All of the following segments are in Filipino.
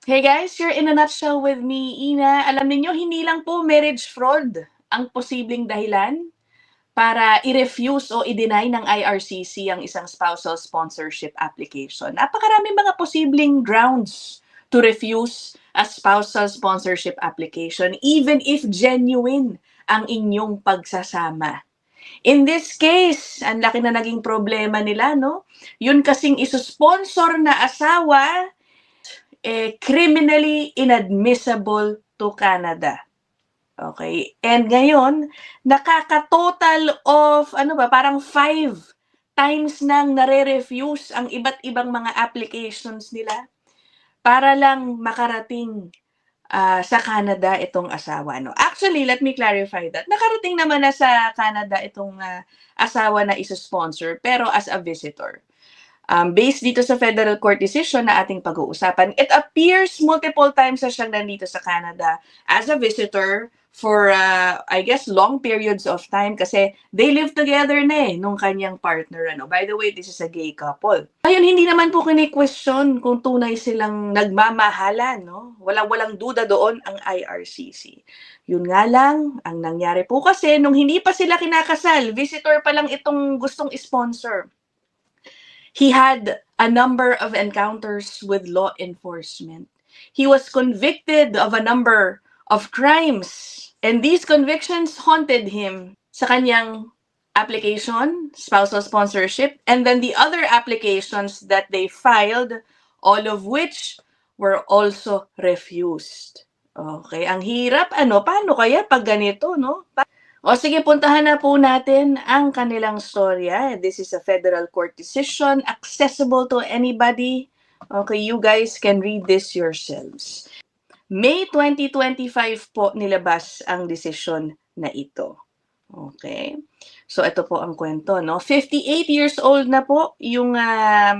Hey guys, you're in a nutshell with me, Ina. Alam niyo hindi lang po marriage fraud ang posibleng dahilan para i-refuse o i-deny ng IRCC ang isang spousal sponsorship application. Napakaraming mga posibleng grounds to refuse a spousal sponsorship application even if genuine ang inyong pagsasama. In this case, ang laki na naging problema nila, no? Yun kasing isusponsor na asawa criminally inadmissible to Canada. Okay? And ngayon, nakaka-total of, parang 5 times nang nare-refuse ang iba't ibang mga applications nila para lang makarating sa Canada itong asawa. No? Actually, let me clarify that. Nakarating naman na sa Canada itong asawa na isa-sponsor, pero as a visitor. Based dito sa federal court decision na ating pag-uusapan, it appears multiple times na siyang nandito sa Canada as a visitor for, I guess, long periods of time kasi they live together na nung kanyang partner. By the way, this is a gay couple. Ngayon, hindi naman po kini-question kung tunay silang nagmamahalan. No? Walang duda doon ang IRCC. Yun nga lang, ang nangyari po kasi nung hindi pa sila kinakasal, visitor pa lang itong gustong sponsor. He had a number of encounters with law enforcement. He was convicted of a number of crimes, and these convictions haunted him sa kanyang application, spousal sponsorship, and then the other applications that they filed, all of which were also refused. Okay, ang hirap, paano kaya pag ganito, no? O sige, puntahan na po natin ang kanilang storya. This is a federal court decision, accessible to anybody. Okay, you guys can read this yourselves. May 2025 po nilabas ang desisyon na ito. Okay? So ito po ang kwento, no? 58 years old na po yung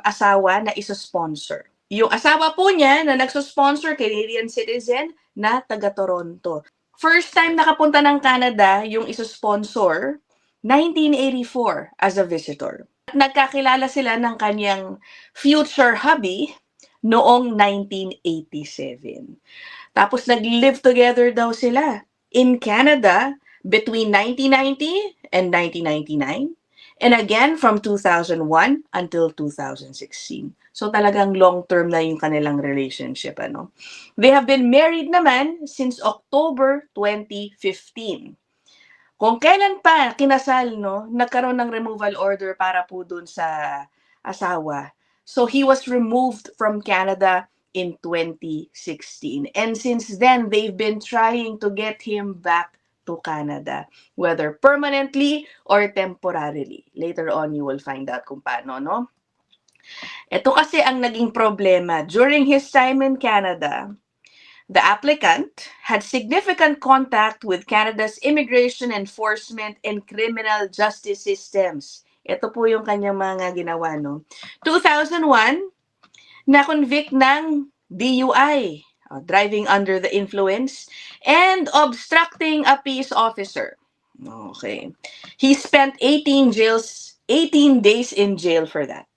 asawa na isa-sponsor. Yung asawa po niya na nagsusponsor, Canadian citizen na taga Toronto. First time nakapunta ng Canada yung iso-sponsor, 1984 as a visitor. Nagkakilala sila ng kanyang future hubby noong 1987. Tapos nag-live together daw sila in Canada between 1990 and 1999. And again, from 2001 until 2016. So talagang long-term na yung kanilang relationship. They have been married naman since October 2015. Kung kailan pa kinasal, nagkaroon ng removal order para po dun sa asawa. So he was removed from Canada in 2016. And since then, they've been trying to get him back to Canada, whether permanently or temporarily. Later on, you will find out kung paano, no? Ito kasi ang naging problema. During his time in Canada, the applicant had significant contact with Canada's immigration enforcement and criminal justice systems. Ito po yung kanyang mga ginawa, no? 2001, na-convict ng DUI, driving under the influence, and obstructing a peace officer. Okay. He spent 18 days in jail for that.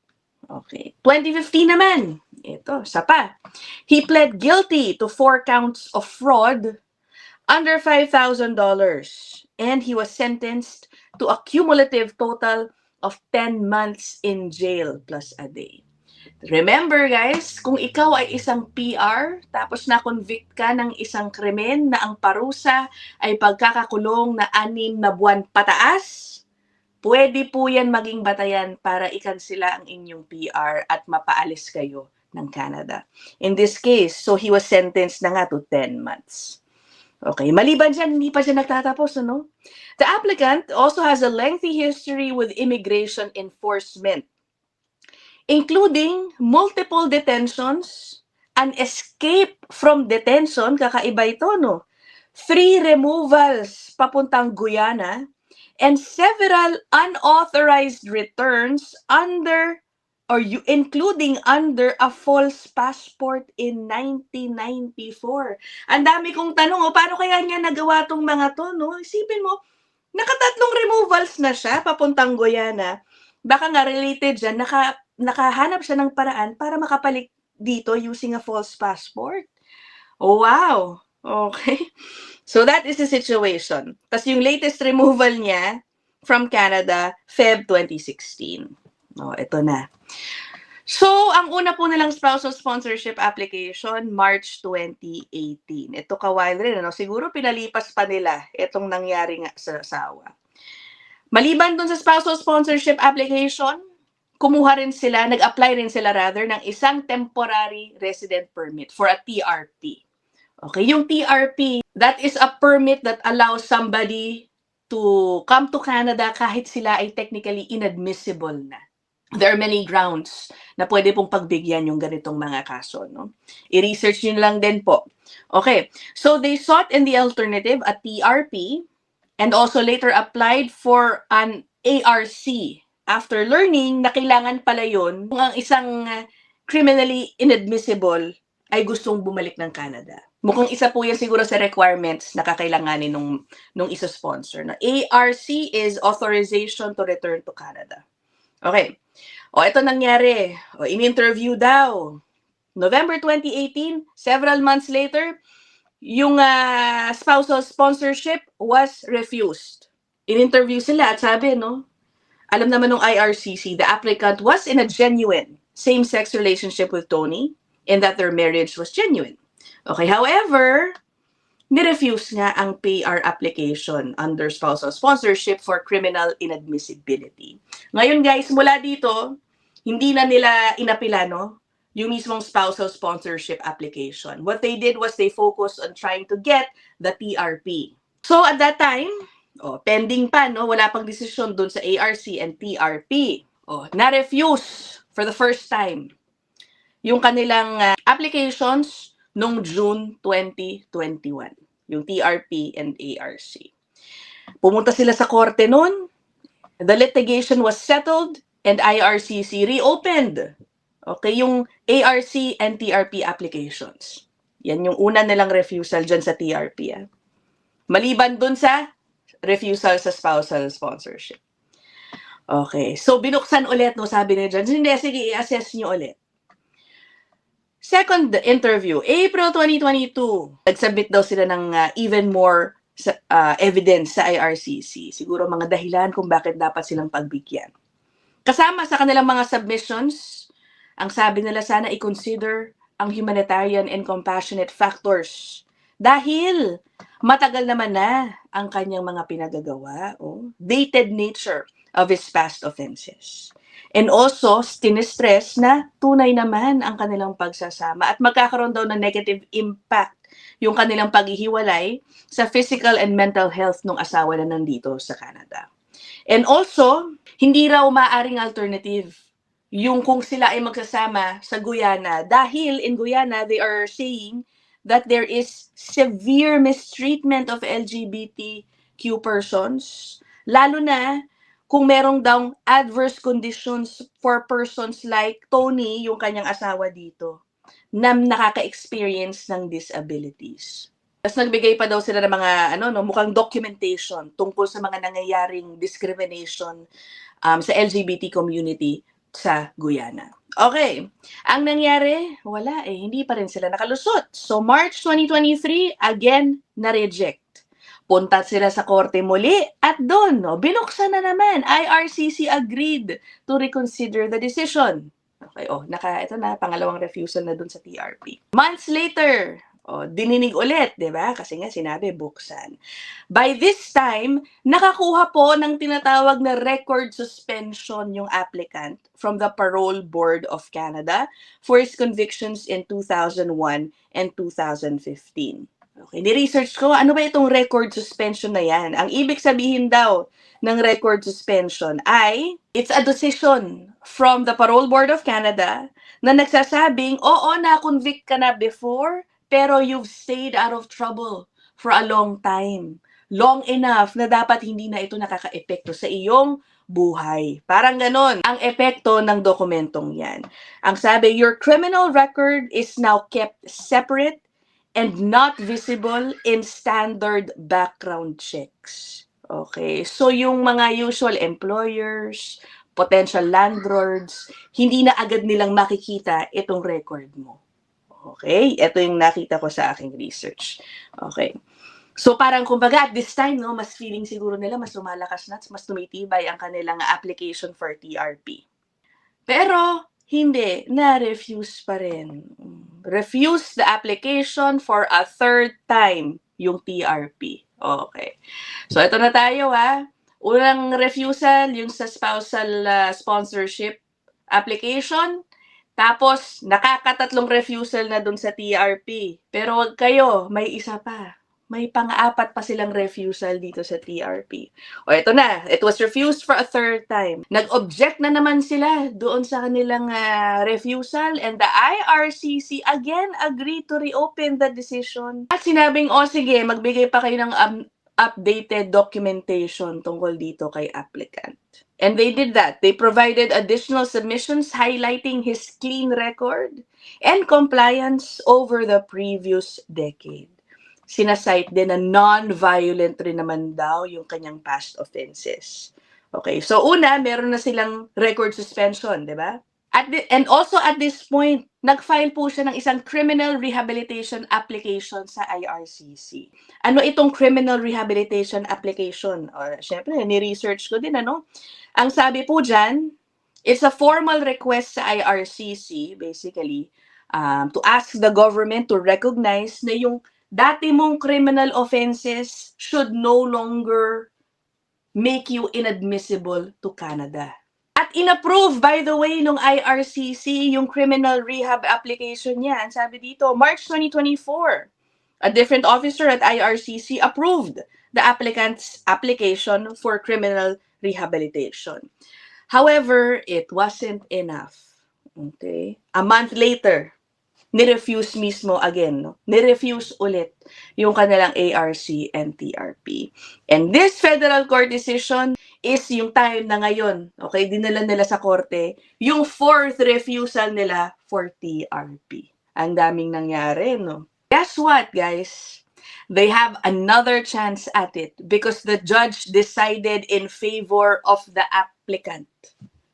Okay. 2015 naman. Ito, isa pa. He pled guilty to 4 counts of fraud under $5,000 and he was sentenced to a cumulative total of 10 months in jail plus a day. Remember guys, kung ikaw ay isang PR tapos na-convict ka ng isang krimen na ang parusa ay pagkakakulong na 6 na buwan pataas, pwede po yan maging batayan para ikansela ang inyong PR at mapaalis kayo ng Canada. In this case, so he was sentenced na nga to 10 months. Okay, maliban dyan, hindi pa siya nagtatapos, ano? The applicant also has a lengthy history with immigration enforcement, including multiple detentions, an escape from detention, kakaiba ito, no? 3 removals papuntang Guyana, and several unauthorized returns including under a false passport in 1994. Ang dami kong tanong, paano kaya niya nagawa tong mga to, no? Isipin mo, nakatatlong removals na siya papuntang Guyana. Baka nga related dyan, nakahanap siya ng paraan para makapalik dito using a false passport. Oh, wow! Okay. So that is the situation. Tapos yung latest removal niya from Canada, Feb 2016. Oh, ito na. So, ang una po nilang spousal sponsorship application, March 2018. Ito ka-while rin, ano? Siguro pinalipas pa nila itong nangyari nga sa asawa. Maliban dun sa spousal sponsorship application, kumuha rin sila, nag-apply rin sila rather, ng isang temporary resident permit for a TRP. Okay, yung TRP, that is a permit that allows somebody to come to Canada kahit sila ay technically inadmissible na. There are many grounds na pwede pong pagbigyan yung ganitong mga kaso, no? I-research nyo lang din po. Okay, so they sought in the alternative a TRP and also later applied for an ARC after learning na kailangan pala yun kung ang isang criminally inadmissible ay gustong bumalik ng Canada. Mukhang isa po yan siguro sa requirements na kakailanganin nung isa-sponsor. Na ARC is Authorization to Return to Canada. Okay. O, ito nangyari. O, in-interview daw. November 2018, several months later, yung spousal sponsorship was refused. In-interview sila at sabi, no, alam naman ng IRCC, the applicant was in a genuine same-sex relationship with Tony and that their marriage was genuine. Okay, however, nirefuse nga ang PR application under spousal sponsorship for criminal inadmissibility. Ngayon guys, mula dito, hindi na nila inapila, no? Yung mismong spousal sponsorship application. What they did was they focused on trying to get the TRP. So at that time, pending pa, no? Wala pang desisyon dun sa ARC and TRP. Na-refuse for the first time yung kanilang applications noong June 2021, yung TRP and ARC. Pumunta sila sa korte noon, the litigation was settled, and IRCC reopened. Okay, yung ARC and TRP applications. Yan yung una nilang refusal dyan sa TRP. Maliban dun sa refusal sa spousal sponsorship. Okay, so binuksan ulit, no, sabi niya dyan, hindi, sige, i-assess nyo ulit. Second interview, April 2022. Nag-submit daw sila ng even more evidence sa IRCC. Siguro mga dahilan kung bakit dapat silang pagbigyan. Kasama sa kanilang mga submissions, ang sabi nila sana i-consider ang humanitarian and compassionate factors. Dahil matagal naman na ang kanyang mga pinagagawa, dated nature of his past offenses. And also, tinistress na tunay naman ang kanilang pagsasama at magkakaroon daw ng negative impact yung kanilang paghihiwalay sa physical and mental health ng asawa na nandito sa Canada. And also, hindi raw maaring alternative yung kung sila ay magsasama sa Guyana dahil in Guyana, they are saying that there is severe mistreatment of LGBTQ persons, lalo na kung merong daw adverse conditions for persons like Tony, yung kanyang asawa dito, na nakaka-experience ng disabilities. Tapos nagbigay pa daw sila ng mga mukhang documentation tungkol sa mga nangyayaring discrimination sa LGBT community sa Guyana. Okay, ang nangyari, wala hindi pa rin sila nakalusot. So March 2023, again, na-reject. Punta sila sa korte muli at doon, binuksan na naman. IRCC agreed to reconsider the decision. Okay, ito na, pangalawang refusal na doon sa TRP. Months later, dininig ulit, di ba? Kasi nga sinabi, buksan. By this time, nakakuha po ng tinatawag na record suspension yung applicant from the Parole Board of Canada for his convictions in 2001 and 2015. Okay, ni-research ko, ano ba itong record suspension na yan? Ang ibig sabihin daw ng record suspension ay, it's a decision from the Parole Board of Canada na nagsasabing, na-convict ka na before, pero you've stayed out of trouble for a long time. Long enough na dapat hindi na ito nakaka-epekto sa iyong buhay. Parang ganon ang epekto ng dokumentong yan. Ang sabi, your criminal record is now kept separate and not visible in standard background checks. Okay, so yung mga usual employers, potential landlords, hindi na agad nilang makikita itong record mo. Okay? Ito yung nakita ko sa aking research. Okay. So parang kumbaga at this time, no, mas feeling siguro nila mas lumalakas na, mas tumitibay ang kanilang application for TRP. Pero hindi, na-refuse pa rin. Refuse the application for a third time yung TRP. Okay. So ito na tayo ha. Unang refusal yung sa spousal sponsorship application. Tapos, nakakatatlong refusal na dun sa TRP. Pero wag kayo, may isa pa. May pang-apat pa silang refusal dito sa TRP. O ito na, it was refused for a third time. Nag-object na naman sila doon sa kanilang refusal and the IRCC again agreed to reopen the decision. At sinabing, o sige, magbigay pa kayo ng updated documentation tungkol dito kay applicant. And they did that. They provided additional submissions highlighting his clean record and compliance over the previous decade. Sinasite din na non-violent rin naman daw yung kanyang past offenses. Okay, so una, meron na silang record suspension, di ba? And also at this point, nag-file po siya ng isang criminal rehabilitation application sa IRCC. Ano itong criminal rehabilitation application? Syempre, ni-research ko din, ano? Ang sabi po dyan, it's a formal request sa IRCC, basically, to ask the government to recognize na yung dati mong criminal offenses should no longer make you inadmissible to Canada. At inapprove, by the way, nung IRCC yung criminal rehab application niya. Sabi dito, March 2024, a different officer at IRCC approved the applicant's application for criminal rehabilitation. However, it wasn't enough. Okay? A month later, ni-refuse mismo again, no? Ni-refuse ulit yung kanilang ARC and TRP. And this federal court decision is yung time na ngayon, okay, dinala nila sa korte, yung fourth refusal nila for TRP. Ang daming nangyari, no? Guess what, guys? They have another chance at it because the judge decided in favor of the applicant.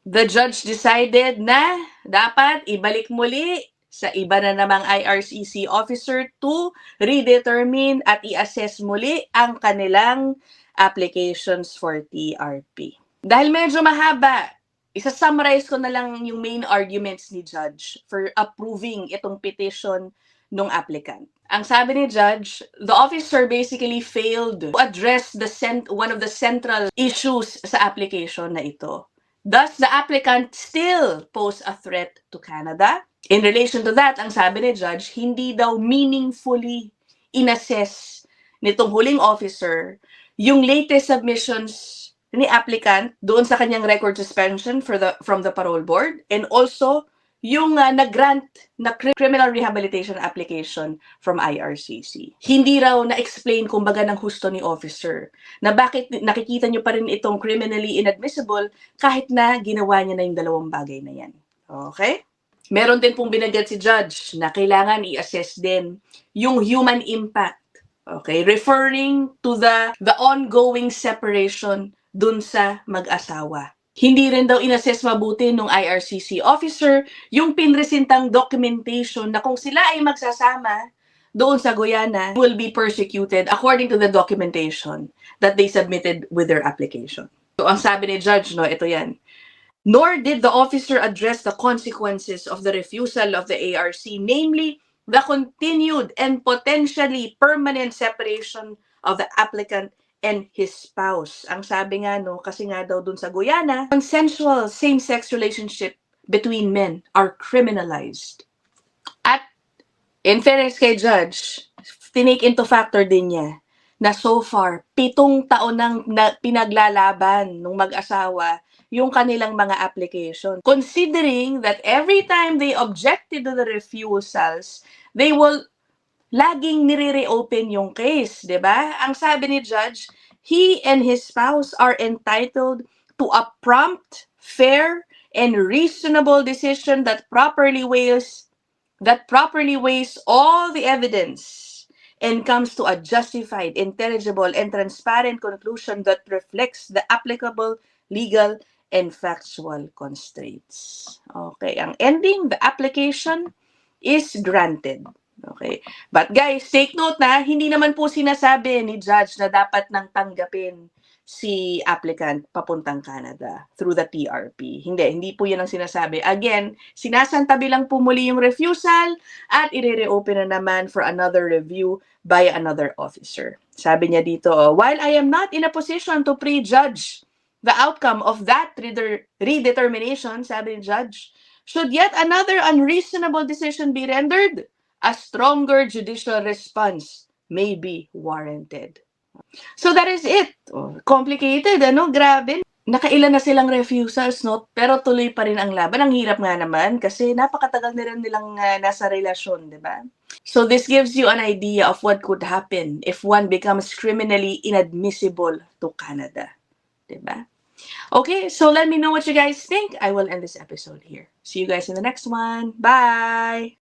The judge decided na dapat ibalik muli sa iba na namang IRCC officer to redetermine at i-assess muli ang kanilang applications for TRP. Dahil medyo mahaba, isa-summarize ko na lang yung main arguments ni Judge for approving itong petition ng applicant. Ang sabi ni Judge, the officer basically failed to address one of the central issues sa application na ito. Thus, the applicant still pose a threat to Canada. In relation to that, ang sabi ni Judge, hindi daw meaningfully inassess nitong huling officer yung latest submissions ni applicant doon sa kanyang record suspension from the parole board and also yung nag-grant na criminal rehabilitation application from IRCC. Hindi raw na-explain kumbaga ng husto ni officer na bakit nakikita nyo pa rin itong criminally inadmissible kahit na ginawa niya na yung dalawang bagay na yan. Okay? Meron din pong binagyan si Judge na kailangan i-assess din yung human impact. Okay? Referring to the ongoing separation dun sa mag-asawa. Hindi rin daw inassess mabuti ng IRCC officer yung pinresentang documentation na kung sila ay magsasama doon sa Guyana will be persecuted according to the documentation that they submitted with their application. So ang sabi ni Judge, no, ito yan. Nor did the officer address the consequences of the refusal of the ARC, namely the continued and potentially permanent separation of the applicant and his spouse. Ang sabi nga, no, kasi nga daw dun sa Guyana, consensual same-sex relationship between men are criminalized. At in fairness kay Judge, tinake into factor din niya na so far, 7 taon nang pinaglalaban ng mag-asawa yung kanilang mga application. Considering that every time they objected to the refusals, they will laging nire-reopen yung case, di ba? Ang sabi ni Judge, he and his spouse are entitled to a prompt, fair, and reasonable decision that properly weighs all the evidence and comes to a justified, intelligible, and transparent conclusion that reflects the applicable legal and factual constraints. Okay, ang ending, the application is granted. Okay? But guys, take note na, hindi naman po sinasabi ni judge na dapat nang tanggapin si applicant papuntang Canada through the TRP. Hindi po yun ang sinasabi. Again, sinasantabi lang po muli yung refusal at i-reopen na naman for another review by another officer. Sabi niya dito, while I am not in a position to prejudge the outcome of that redetermination, sabi ni judge, should yet another unreasonable decision be rendered, a stronger judicial response may be warranted. So that is it. Complicated, ano? Grabe. Nakailan na silang refusals, no? Pero tuloy pa rin ang laban. Ang hirap nga naman kasi napakatagal na rin nilang nasa relasyon, di ba? So this gives you an idea of what could happen if one becomes criminally inadmissible to Canada. Di ba? Okay, so let me know what you guys think. I will end this episode here. See you guys in the next one. Bye!